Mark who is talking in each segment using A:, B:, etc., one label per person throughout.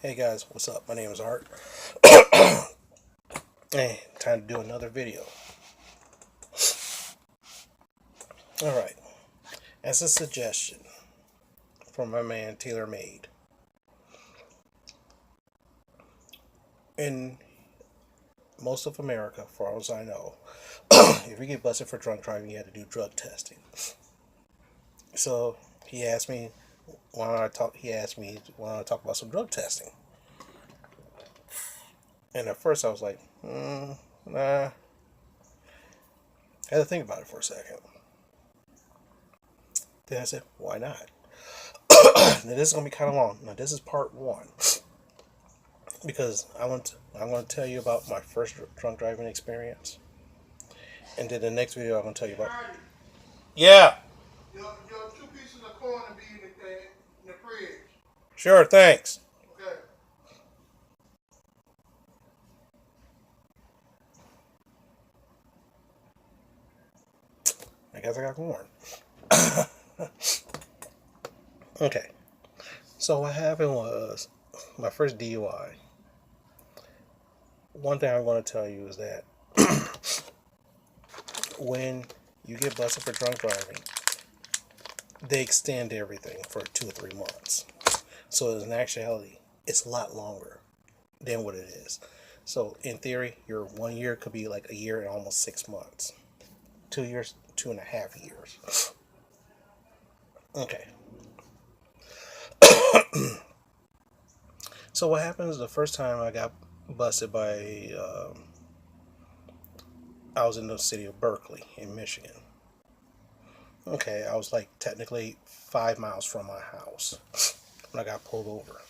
A: Hey guys, what's up? My name is Art. Hey, time to do another video. Alright, as a suggestion from my man Taylor Made, in most of America, for all as I know, if you get busted for drunk driving, you have to do drug testing. So he asked me, why don't I talk? He asked me, why don't I talk about some drug testing? And at first I was like, nah. I had to think about it for a second. Then I said, why not? Now this is gonna be kind of long. Now this is part one because I'm going to tell you about my first drunk driving experience, and then the next video I'm going to tell you about. Yeah. Your two pieces of corn will be in the fridge. Sure, thanks. Okay. I guess I got corn. Okay. So what happened was my first DUI. One thing I'm going to tell you is that when you get busted for drunk driving, they extend everything for 2 or 3 months. So in actuality, it's a lot longer than what it is. So in theory, your 1 year could be like a year and almost 6 months. 2 years, 2.5 years. Okay. So what happens the first time I got busted by, I was in the city of Berkeley in Michigan. Okay, I was like technically 5 miles from my house when I got pulled over.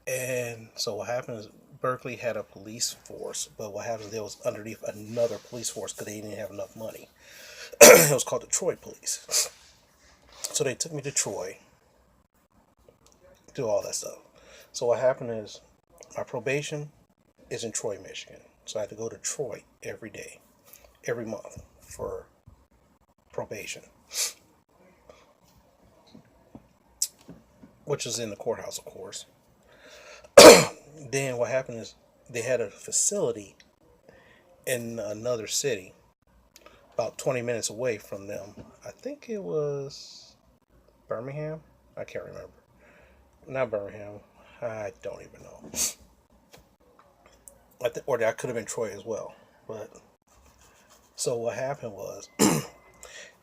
A: And so what happened is Berkeley had a police force, but what happened is it was underneath another police force because they didn't have enough money. It was called the Troy Police. So they took me to Troy, do all that stuff. So what happened is my probation is in Troy, Michigan. So I had to go to Troy every day, every month for probation, which is in the courthouse, of course. Then what happened is they had a facility in another city about 20 minutes away from them. I think it was Birmingham. I can't remember. Not Birmingham. I don't even know. Or that could have been Troy as well. But so what happened was,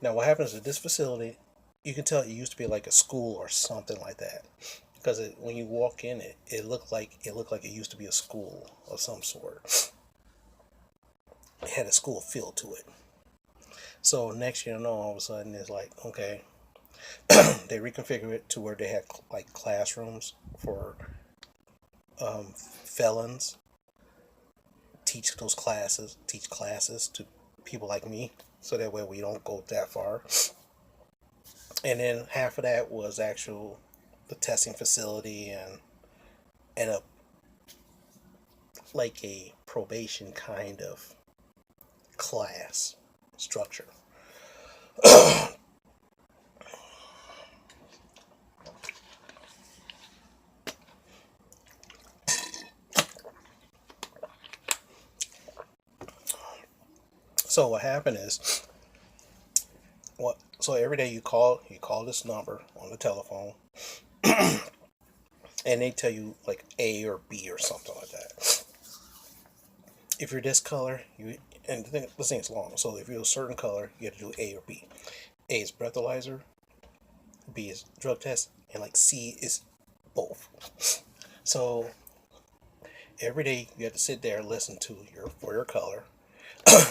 A: now what happens at this facility, you can tell it used to be like a school or something like that, because when you walk in it looked like it used to be a school of some sort. It had a school feel to it. So next you know, all of a sudden it's like, okay, they reconfigure it to where they had like classrooms for felons. Teach classes to people like me, so that way we don't go that far. And then half of that was the testing facility and a like a probation kind of class structure. So what happened is, so every day you call this number on the telephone, and they tell you like A or B or something like that. If you're this color, and this thing is long, so if you're a certain color, you have to do A or B. A is breathalyzer, B is drug test, and like C is both. So every day you have to sit there and listen to your color.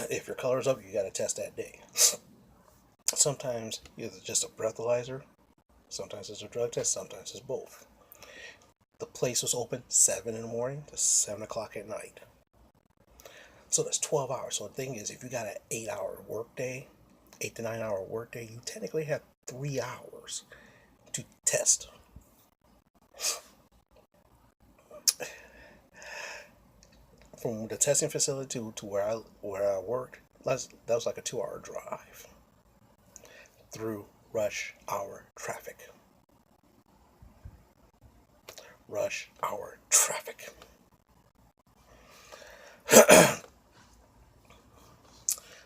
A: If your color's up, you got to test that day. Sometimes it's just a breathalyzer, sometimes it's a drug test, sometimes it's both. The place was open 7 in the morning to 7 o'clock at night. So that's 12 hours. So the thing is, if you got an 8-hour workday, 8 to 9 hour workday, you technically have 3 hours to test. From the testing facility to where I worked, that was like a 2-hour drive through rush hour traffic. rush hour traffic.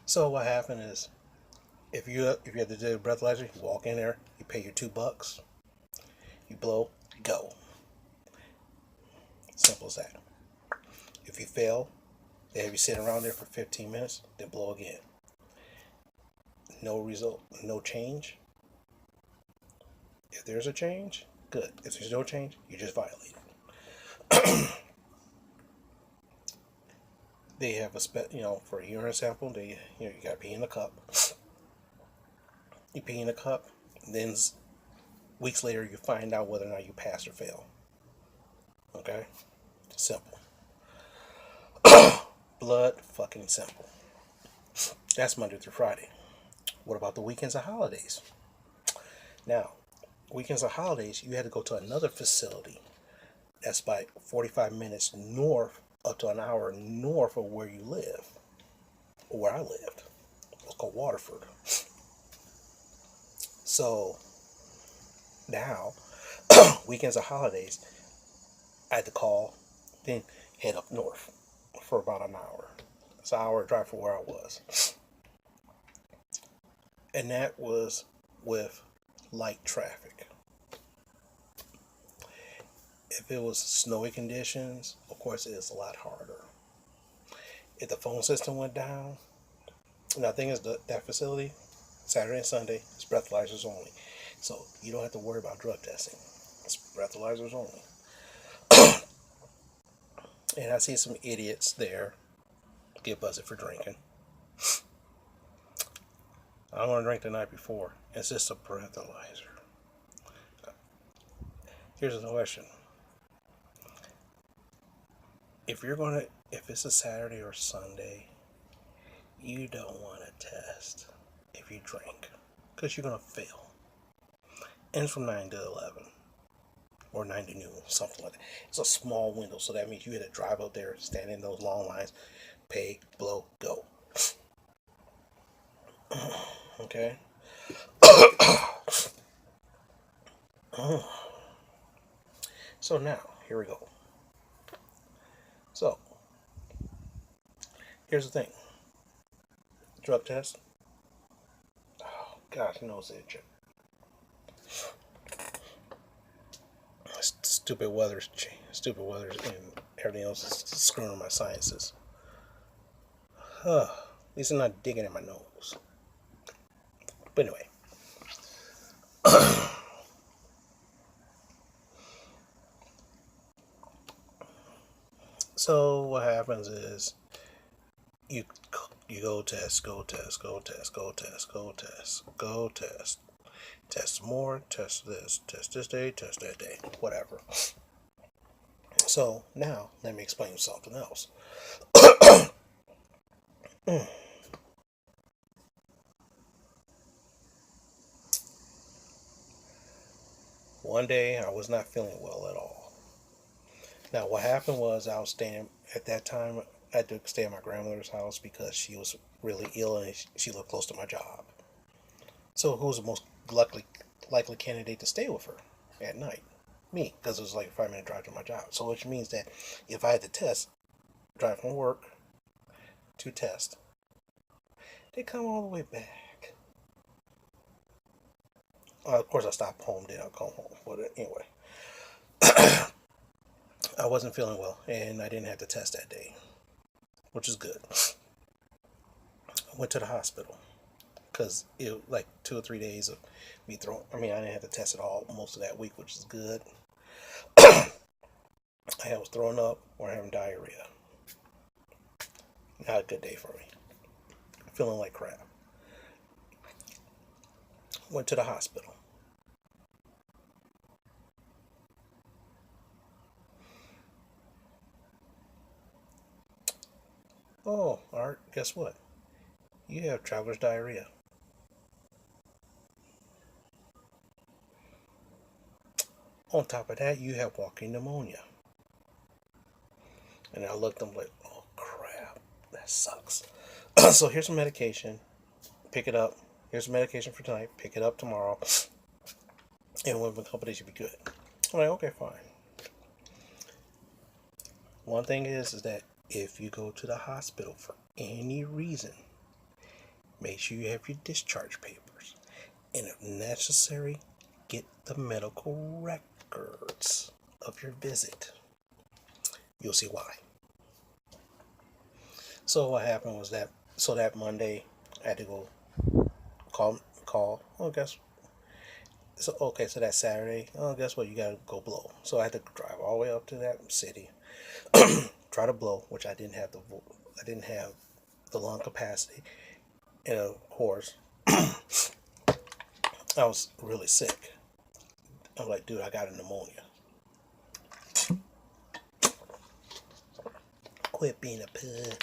A: So what happened is, if you have to do a breathalyzer, you walk in there, you pay your $2, you blow, go. Simple as that. If you fail, they have you sit around there for 15 minutes, then blow again. No result, no change. If there's a change, good. If there's no change, you just violate it. They have for a urine sample, you got to pee in the cup. You pee in the cup, then weeks later you find out whether or not you pass or fail. Okay? Simple. Blood fucking simple. That's Monday through Friday. What about the weekends and holidays? Now, weekends and holidays, you had to go to another facility that's by 45 minutes north, up to an hour north of where you live, or where I lived. It was called Waterford. So now, weekends and holidays, I had to call, then head up north for about an hour. It's an hour drive from where I was. And that was with light traffic. If it was snowy conditions, of course it is a lot harder. If the phone system went down, now the thing is that facility, Saturday and Sunday, is breathalyzers only. So you don't have to worry about drug testing. It's breathalyzers only. And I see some idiots there get buzzed for drinking. I don't want to drink the night before. It's just a breathalyzer. Here's the question. If it's a Saturday or Sunday, you don't want to test if you drink, because you're going to fail. And it's from 9 to 11. Or 9 to noon, something like that. It's a small window, so that means you had to drive up there, stand in those long lines, pay, blow, go. Okay? So now, here we go. So, here's the thing. Drug test. Oh, gosh, nose itching. Stupid weather, and everything else is screwing my sinuses. At least I'm not digging in my nose. But anyway. So what happens is you go test, test more, test this day, test that day, whatever. So now let me explain something else. One day I was not feeling well at all. Now what happened was I was staying at that time. I had to stay at my grandmother's house because she was really ill and she lived close to my job. So who was the most likely candidate to stay with her at night? Me, because it was like a 5-minute drive to my job. So which means that if I had to test, drive from work to test, they come all the way back. Of course, I stopped home, then I'll come home. But anyway, I wasn't feeling well, and I didn't have to test that day, which is good. I went to the hospital because it was like 2 or 3 days of me throwing. I mean, I didn't have to test at all most of that week, which is good. I was throwing up or having diarrhea. Not a good day for me. Feeling like crap. Went to the hospital. Oh, Art, guess what? You have traveler's diarrhea. On top of that, you have walking pneumonia. And I looked, I'm like, oh crap, that sucks. So here's some medication. Pick it up. Here's some medication for tonight. Pick it up tomorrow. And within a couple days, you'll be good. I'm like, okay, fine. One thing is that if you go to the hospital for any reason, make sure you have your discharge papers. And if necessary, get the medical records of your visit. You'll see why. So what happened was that Monday I had to go call. Oh, guess so. Okay, so that Saturday. Oh, guess what? You gotta go blow. So I had to drive all the way up to that city, try to blow, which I didn't have the lung capacity, and of course I was really sick. I'm like, dude, I got a pneumonia. Quit being a pug.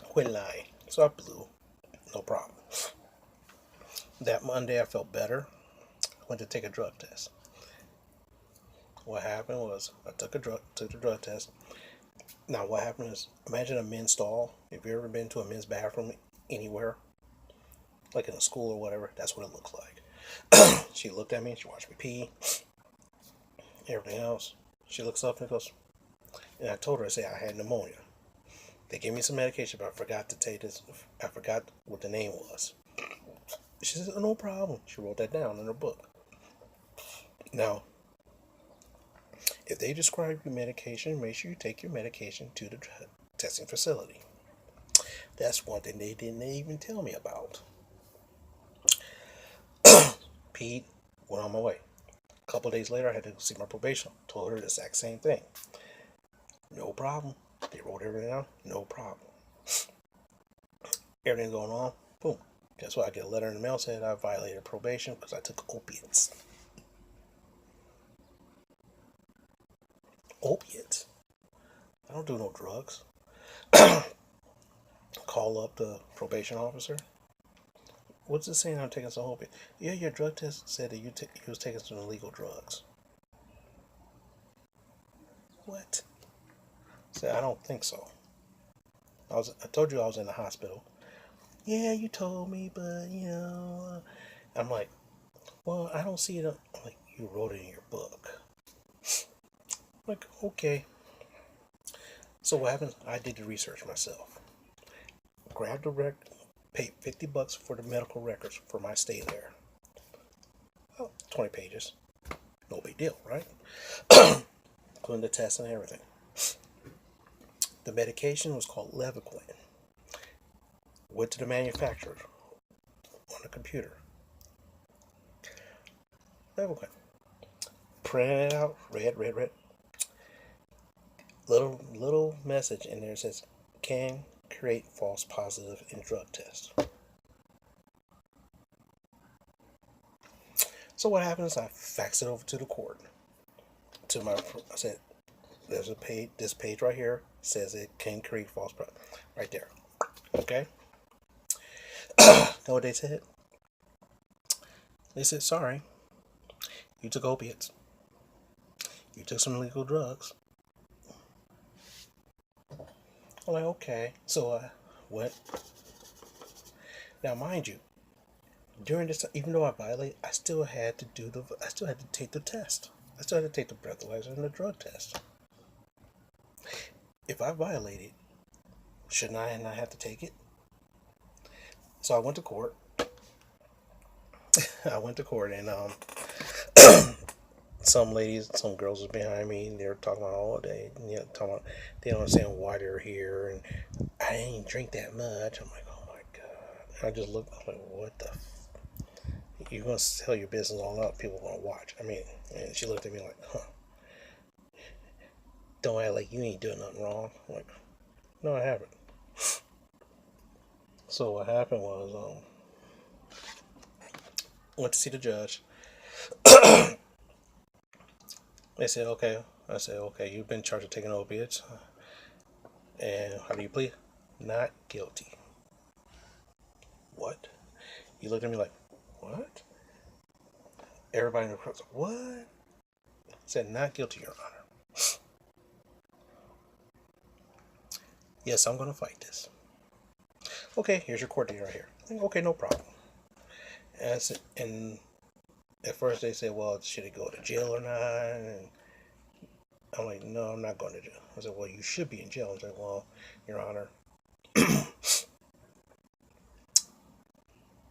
A: Quit lying. So I blew. No problem. That Monday I felt better. Went to take a drug test. What happened was I took the drug test. Now what happened is, imagine a men's stall. If you've ever been to a men's bathroom anywhere, like in a school or whatever, that's what it looks like. She looked at me, she watched me pee, everything else. She looks up and goes, and I told her, I said I had pneumonia. They gave me some medication, but I forgot to take this. I forgot what the name was. She said, oh, no problem. She wrote that down in her book. Now, if they prescribe you medication, make sure you take your medication to the testing facility. That's one thing they didn't even tell me about. Pete went on my way. A couple of days later, I had to see my probation. Told her the exact same thing. No problem. They wrote everything down. No problem. Everything's going on. Boom. Guess what? I get a letter in the mail saying I violated probation because I took opiates. Opiates? I don't do no drugs. Call up the probation officer. What's it saying I'm taking some opiates? Yeah, your drug test said that you was taking some illegal drugs. What? I said, I don't think so. I told you I was in the hospital. Yeah, you told me, but I'm like, well, I don't see it. I'm like, you wrote it in your book. I'm like, okay. So what happened? I did the research myself. Grabbed paid $50 for the medical records for my stay there. Oh, 20 pages. No big deal, right? Including the tests and everything. The medication was called Levaquin. Went to the manufacturer on the computer. Levaquin. Printed it out. Read. Little message in there says, can create false positive in drug tests. So what happens? I fax it over to the court. I said, there's a page. This page right here says it can create false positive. Right there. Okay. Know what they said? They said, sorry, you took opiates. You took some illegal drugs. I'm like, okay. So I went. Now, mind you, during this, even though I violated, I still had to take the test. I still had to take the breathalyzer and the drug test. If I violated, shouldn't I not have to take it? So I went to court. And some girls was behind me, and they were talking about all day. Talking about they don't understand why they're here, and I didn't drink that much. I'm like, oh my god. And I just looked. I'm like, what the? You're gonna tell your business all up. People gonna watch. I mean, and she looked at me like, huh? Don't act like you ain't doing nothing wrong. I'm like, no, I haven't. So what happened was, went to see the judge. They said, okay. I said, okay, you've been charged with taking opiates. And how do you plead? Not guilty. What? You looked at me like, what? Everybody in the crowd said, what? I said, not guilty, Your Honor. Yes, I'm going to fight this. Okay, here's your court date right here. Okay, no problem. And at first they said, well, should he go to jail or not? And I'm like, no, I'm not going to jail. I said, well, you should be in jail. I said, well, Your Honor,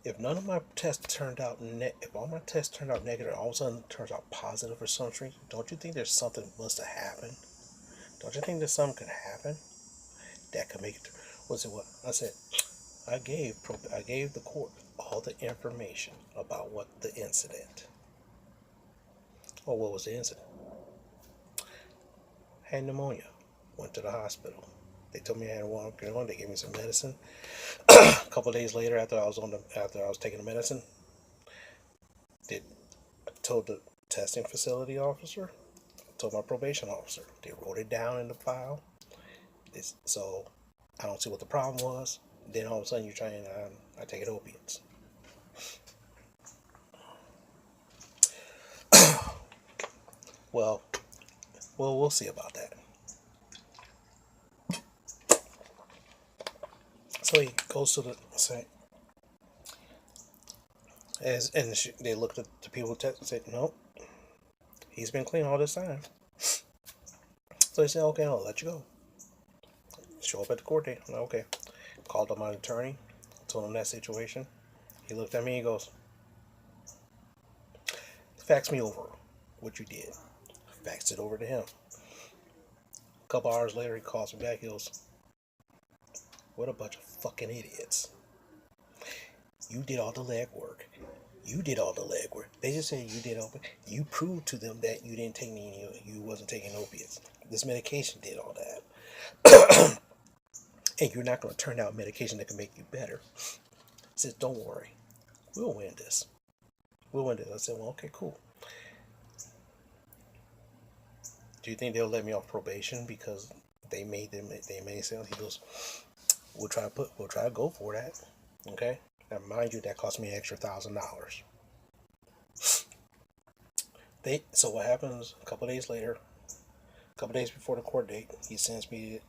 A: if none of my tests turned out if all my tests turned out negative, all of a sudden it turns out positive for some reason, don't you think there's something must have happened? Don't you think there's something could happen that could make it? Was it what I said? I gave the court all the information about what the incident. Or what was the incident? Had pneumonia. Went to the hospital. They told me I had one. They gave me some medicine. A couple of days later, after I was taking the medicine, I told the testing facility officer, told my probation officer. They wrote it down in the file. So I don't see what the problem was. Then all of a sudden you're trying. I take opiates. Well, we'll see about that. So he goes to the say, they looked at the people who tested and said, nope, he's been clean all this time. So they said, okay, I'll let you go. Show up at the court date. I'm like, okay. Called up my attorney, told him that situation. He looked at me, he goes, fax me over what you did. Faxed it over to him. A couple hours later, he calls me back. He goes, what a bunch of fucking idiots. You did all the legwork. They just said you did all. You proved to them that you didn't take you wasn't taking opiates. This medication did all that. And you're not going to turn out medication that can make you better. He said, don't worry. We'll win this. I said, well, okay, cool. Do you think they'll let me off probation because they made sales? He goes, we'll try to go for that. Okay? Now mind you, that cost me an extra $1,000. So what happens a couple days later, a couple days before the court date, he sends me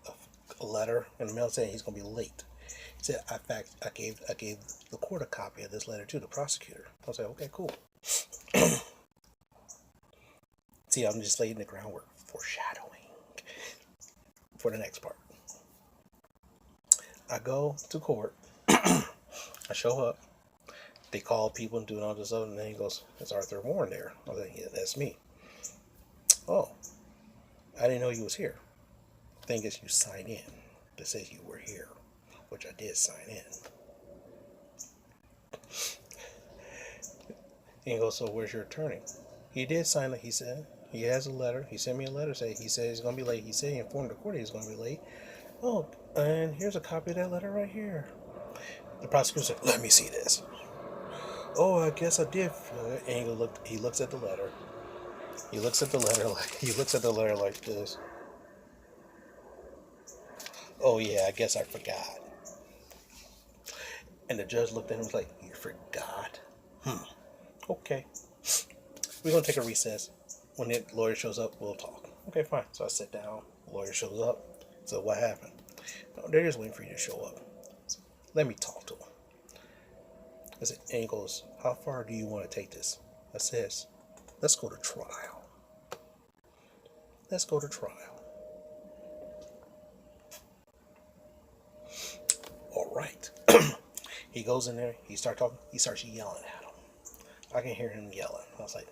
A: a letter in the mail saying he's gonna be late. He said, in fact, I gave the court a copy of this letter to the prosecutor. I was like, okay, cool. See, I'm just laying the groundwork, foreshadowing for the next part. I go to court. I show up. They call people and do all this stuff, and then he goes, "Is Arthur Warren there?" I was like, "Yeah, that's me." Oh, I didn't know you was here. The thing is, you sign in that says you were here, which I did sign in. And he goes, "So where's your attorney?" He did sign it. He said he has a letter. He sent me a letter saying he said he's gonna be late. He said he informed the court he's gonna be late. Oh, and here's a copy of that letter right here. The prosecutor said, "Let me see this." Oh, I guess I did. And he looks at the letter. He looks at the letter like this. Oh yeah, I guess I forgot. And the judge looked at him like, "You forgot? Okay. We're gonna take a recess. When the lawyer shows up, we'll talk." Okay, fine. So I sit down. The lawyer shows up. So what happened? No, they're just waiting for you to show up. So, let me talk to him. I said, and he goes, "How far do you want to take this?" I says, "Let's go to trial. Let's go to trial." All right. He goes in there. He starts talking. He starts yelling at him. I can hear him yelling. I was like,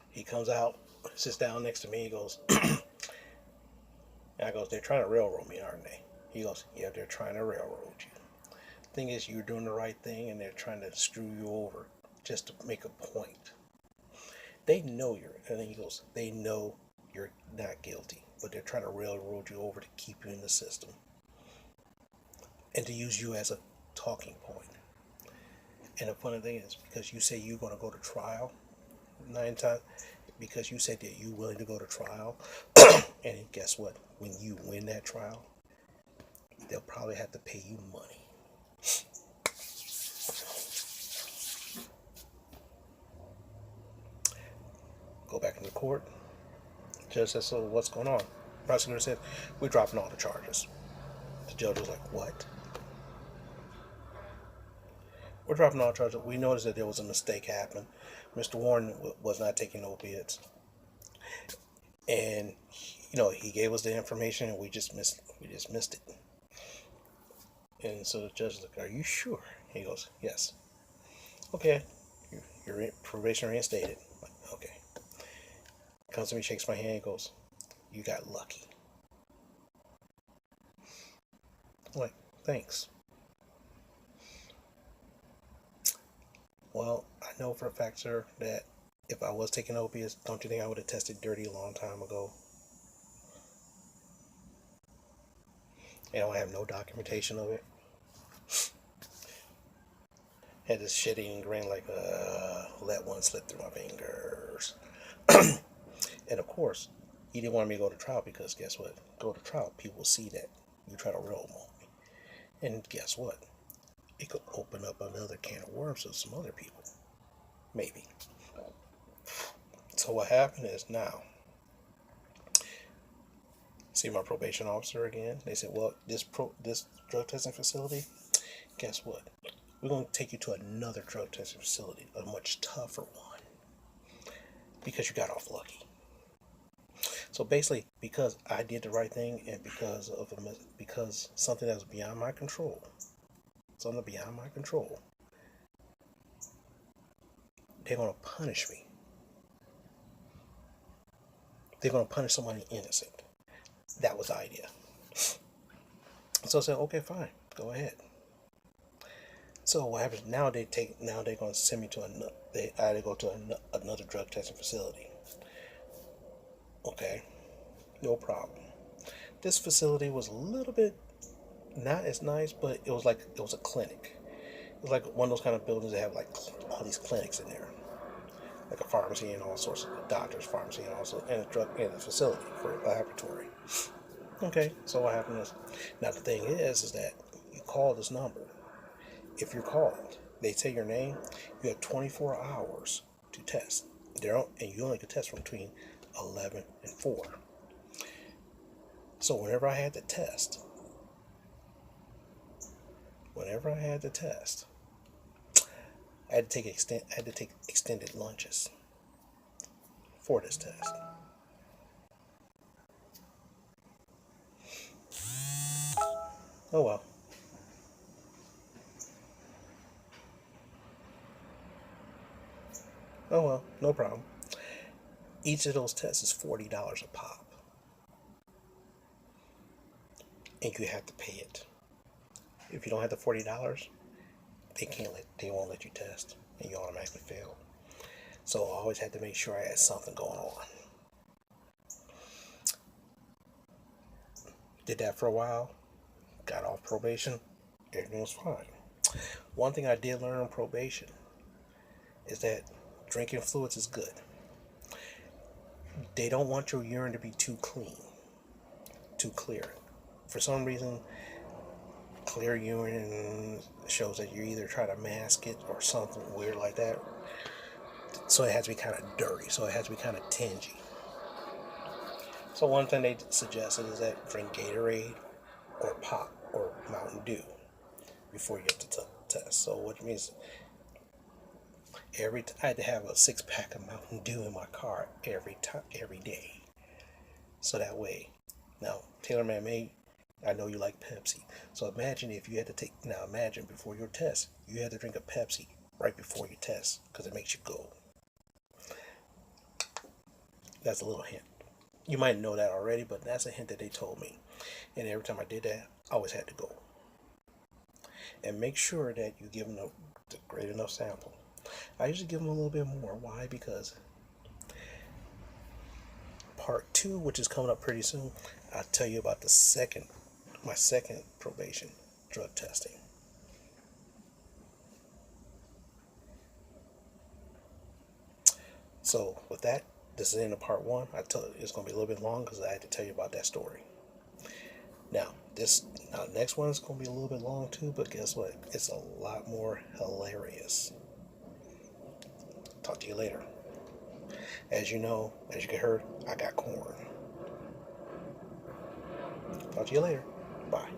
A: he comes out, sits down next to me. He goes, and I goes, "They're trying to railroad me, aren't they?" He goes, "Yeah, they're trying to railroad you. Thing is, you're doing the right thing, and they're trying to screw you over just to make a point. They know and then he goes, they know you're not guilty, but they're trying to railroad you over to keep you in the system and to use you as a talking point. And the funny thing is, because you say you're going to go to trial 9 times, because you said that you're willing to go to trial, and guess what? When you win that trial, they'll probably have to pay you money." Go back into court. Judge says, "So what's going on?" Prosecutor said, "We're dropping all the charges." The judge was like, "What? we're dropping all charges. We noticed that there was a mistake happen. Mr. Warren was not taking opiates, and he gave us the information, and we just missed it. And so the judge is like, "Are you sure?" He goes, "Yes." Okay, your probation reinstated. Like, okay. Comes to me, shakes my hand, goes, "You got lucky." I'm like, "Thanks." Well, I know for a fact, sir, that if I was taking opiates, don't you think I would have tested dirty a long time ago? And I have no documentation of it. Had this shit eating grin like, let one slip through my fingers. And of course, he didn't want me to go to trial because guess what? Go to trial, people see that you try to roll on me. And guess what? It could open up another can of worms to some other people. Maybe. So what happened is now, see my probation officer again. They said, well, this drug testing facility, guess what? We're going to take you to another drug testing facility, a much tougher one, because you got off lucky. So basically, because I did the right thing, and because something that was beyond my control, they're going to punish me. They're going to punish somebody innocent. That was the idea. So I said, okay, fine, go ahead. So what happens now? Now they're going to send me to another. I had to go to another drug testing facility. Okay, no problem. This facility was a little bit not as nice, but it was a clinic. It was like one of those kind of buildings that have like all these clinics in there, like a pharmacy and all sorts of doctors, pharmacy and also and a facility for a laboratory. Okay, so what happened is, now the thing is that you call this number. If you're called, they say your name. You have 24 hours to test. And you only can test from between 11 and 4. So whenever I had to test, I had to take extended lunches for this test. Oh well. Oh well, no problem. Each of those tests is $40 a pop, and you have to pay it. If you don't have the $40, they won't let you test, and you automatically fail. So I always had to make sure I had something going on. Did that for a while, got off probation, everything was fine. One thing I did learn on probation is that drinking fluids is good. They don't want your urine to be too clean, too clear. For some reason, clear urine shows that you either try to mask it or something weird like that. So it has to be kind of dirty, so it has to be kind of tingy. So one thing they suggested is that drink Gatorade or pop or Mountain Dew before you get to test. So which means I had to have a 6-pack of Mountain Dew in my car every day. So that way, now Taylor Man, I know you like Pepsi. So imagine if you had to imagine before your test, you had to drink a Pepsi right before your test because it makes you go. That's a little hint. You might know that already, but that's a hint that they told me. And every time I did that, I always had to go. And make sure that you give them the great enough sample. I usually give them a little bit more. Why? Because part 2, which is coming up pretty soon, I'll tell you about my second probation drug testing. So with that, this is the end of part 1. I told you it's going to be a little bit long because I had to tell you about that story. Now next one is going to be a little bit long too, but guess what? It's a lot more hilarious. Talk to you later. As you know, as you can hear, I got corn. Talk to you later. Bye.